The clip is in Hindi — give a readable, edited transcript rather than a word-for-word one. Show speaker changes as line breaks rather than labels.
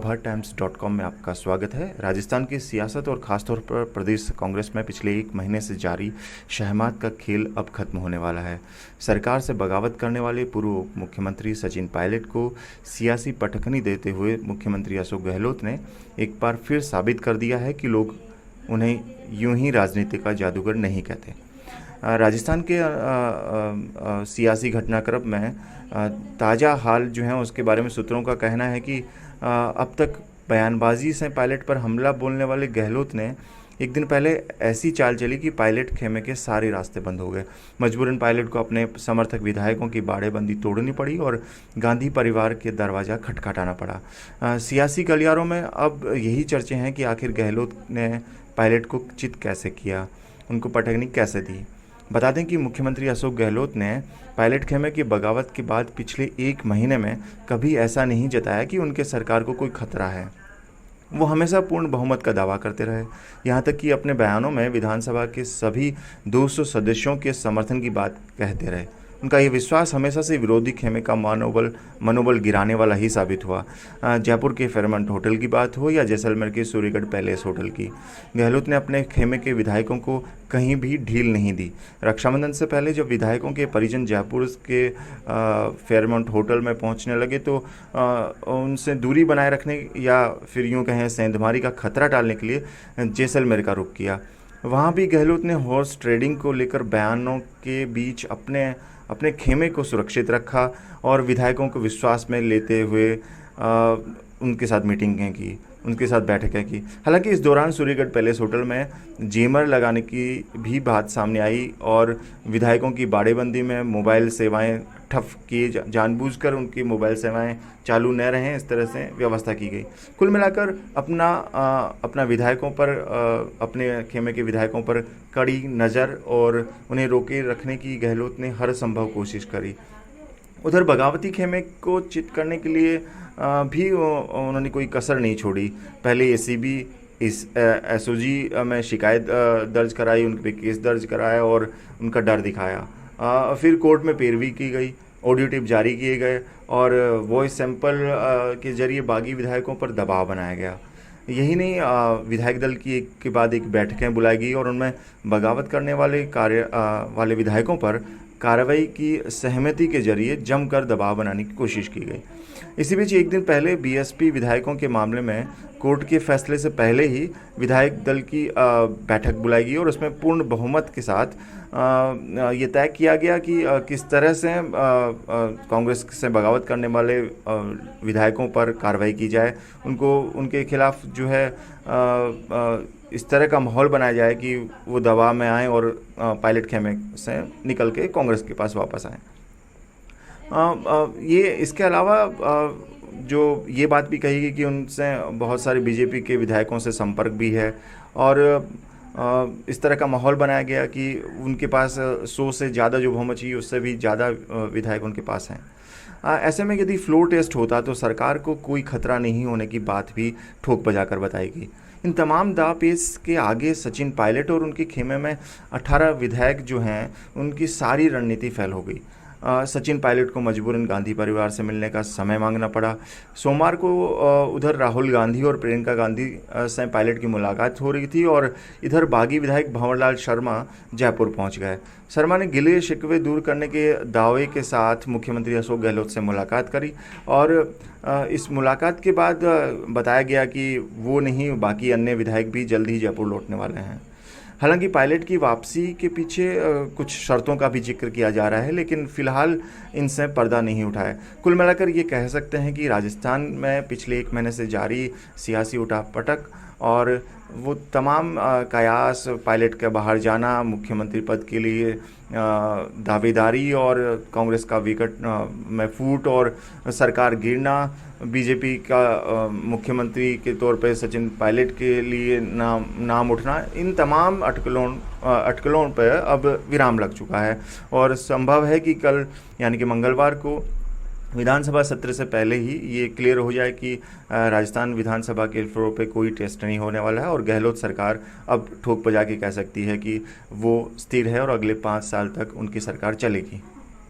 भारttimes.com में आपका स्वागत है। राजस्थान की सियासत और ख़ासतौर पर प्रदेश कांग्रेस में पिछले एक महीने से जारी शहमात का खेल अब खत्म होने वाला है। सरकार से बगावत करने वाले पूर्व मुख्यमंत्री सचिन पायलट को सियासी पटखनी देते हुए मुख्यमंत्री अशोक गहलोत ने एक बार फिर साबित कर दिया है कि लोग उन्हें यूं ही राजनीति का जादूगर नहीं कहते। राजस्थान के सियासी घटनाक्रम में ताज़ा हाल जो है उसके बारे में सूत्रों का कहना है कि अब तक बयानबाजी से पायलट पर हमला बोलने वाले गहलोत ने एक दिन पहले ऐसी चाल चली कि पायलट खेमे के सारे रास्ते बंद हो गए। मजबूरन पायलट को अपने समर्थक विधायकों की बाड़ेबंदी तोड़नी पड़ी और गांधी परिवार के दरवाज़ा खटखटाना पड़ा। सियासी गलियारों में अब यही चर्चे हैं कि आखिर गहलोत ने पायलट को चित कैसे किया, उनको पटखनी कैसे दी। बता दें कि मुख्यमंत्री अशोक गहलोत ने पायलट खेमे की बगावत के बाद पिछले एक महीने में कभी ऐसा नहीं जताया कि उनके सरकार को कोई खतरा है। वो हमेशा पूर्ण बहुमत का दावा करते रहे, यहाँ तक कि अपने बयानों में विधानसभा के सभी 200 सदस्यों के समर्थन की बात कहते रहे। उनका ये विश्वास हमेशा से विरोधी खेमे का मनोबल गिराने वाला ही साबित हुआ। जयपुर के फेयरमंट होटल की बात हो या जैसलमेर के सूर्यगढ़ पैलेस होटल की, गहलोत ने अपने खेमे के विधायकों को कहीं भी ढील नहीं दी। रक्षाबंधन से पहले जब विधायकों के परिजन जयपुर के फेयरमंट होटल में पहुंचने लगे तो उनसे दूरी बनाए रखने या फिर यूँ कहें सेंधमारी का खतरा टालने के लिए जैसलमेर का रुख किया। वहाँ भी गहलोत ने हॉर्स ट्रेडिंग को लेकर बयानों के बीच अपने खेमे को सुरक्षित रखा और विधायकों को विश्वास में लेते हुए उनके साथ मीटिंगें की, उनके साथ बैठकें की। हालांकि इस दौरान सूर्यगढ़ पैलेस होटल में जेमर लगाने की भी बात सामने आई और विधायकों की बाड़ेबंदी में मोबाइल सेवाएं ठप किए, जानबूझकर उनकी मोबाइल सेवाएं चालू न रहें, इस तरह से व्यवस्था की गई। कुल मिलाकर अपना विधायकों पर, अपने खेमे के विधायकों पर कड़ी नज़र और उन्हें रोके रखने की गहलोत ने हर संभव कोशिश करी। उधर बगावती खेमे को चित करने के लिए भी उन्होंने कोई कसर नहीं छोड़ी। पहले एसीबी एसओजी में शिकायत दर्ज कराई, उन पर केस दर्ज कराया और उनका डर दिखाया। फिर कोर्ट में पैरवी की गई, ऑडियो टेप जारी किए गए और वॉइस सैंपल के जरिए बागी विधायकों पर दबाव बनाया गया। यही नहीं, विधायक दल की एक के बाद एक बैठकें बुलाई गई और उनमें बगावत करने वाले विधायकों पर कार्रवाई की सहमति के जरिए जमकर दबाव बनाने की कोशिश की गई। इसी बीच एक दिन पहले बीएसपी विधायकों के मामले में कोर्ट के फैसले से पहले ही विधायक दल की बैठक बुलाई गई और उसमें पूर्ण बहुमत के साथ ये तय किया गया कि किस तरह से कांग्रेस से बगावत करने वाले विधायकों पर कार्रवाई की जाए, उनके खिलाफ जो है इस तरह का माहौल बनाया जाए कि वो दबाव में आए और पायलट खेमे से निकल के कांग्रेस के पास वापस आए। ये इसके अलावा जो ये बात भी कही गई कि उनसे बहुत सारे बीजेपी के विधायकों से संपर्क भी है और इस तरह का माहौल बनाया गया कि उनके पास 100 से ज़्यादा जो बहुमत चाहिए उससे भी ज़्यादा विधायक उनके पास हैं। ऐसे में यदि फ्लोर टेस्ट होता तो सरकार को कोई खतरा नहीं होने की बात भी ठोक बजाकर बताएगी। इन तमाम दावपेच के आगे सचिन पायलट और उनके खेमे में 18 विधायक जो हैं उनकी सारी रणनीति फेल हो गई। सचिन पायलट को मजबूरन गांधी परिवार से मिलने का समय मांगना पड़ा। सोमवार को उधर राहुल गांधी और प्रियंका गांधी से पायलट की मुलाकात हो रही थी और इधर बागी विधायक भंवरलाल शर्मा जयपुर पहुंच गए। शर्मा ने गिले शिकवे दूर करने के दावे के साथ मुख्यमंत्री अशोक गहलोत से मुलाकात करी और इस मुलाकात के बाद बताया गया कि वो नहीं, बाकी अन्य विधायक भी जल्द ही जयपुर लौटने वाले हैं। हालांकि पायलट की वापसी के पीछे कुछ शर्तों का भी जिक्र किया जा रहा है, लेकिन फिलहाल इनसे पर्दा नहीं उठा है। कुल मिलाकर ये कह सकते हैं कि राजस्थान में पिछले एक महीने से जारी सियासी उठापटक और वो तमाम कयास, पायलट के बाहर जाना, मुख्यमंत्री पद के लिए दावेदारी और कांग्रेस का विकट में फूट और सरकार गिरना, बीजेपी का मुख्यमंत्री के तौर पे सचिन पायलट के लिए नाम उठना, इन तमाम अटकलों पर अब विराम लग चुका है और संभव है कि कल यानी कि मंगलवार को विधानसभा सत्र से पहले ही ये क्लियर हो जाए कि राजस्थान विधानसभा के फ्लोर पे कोई टेस्ट नहीं होने वाला है और गहलोत सरकार अब ठोक बजा के कह सकती है कि वो स्थिर है और अगले 5 साल तक उनकी सरकार चलेगी।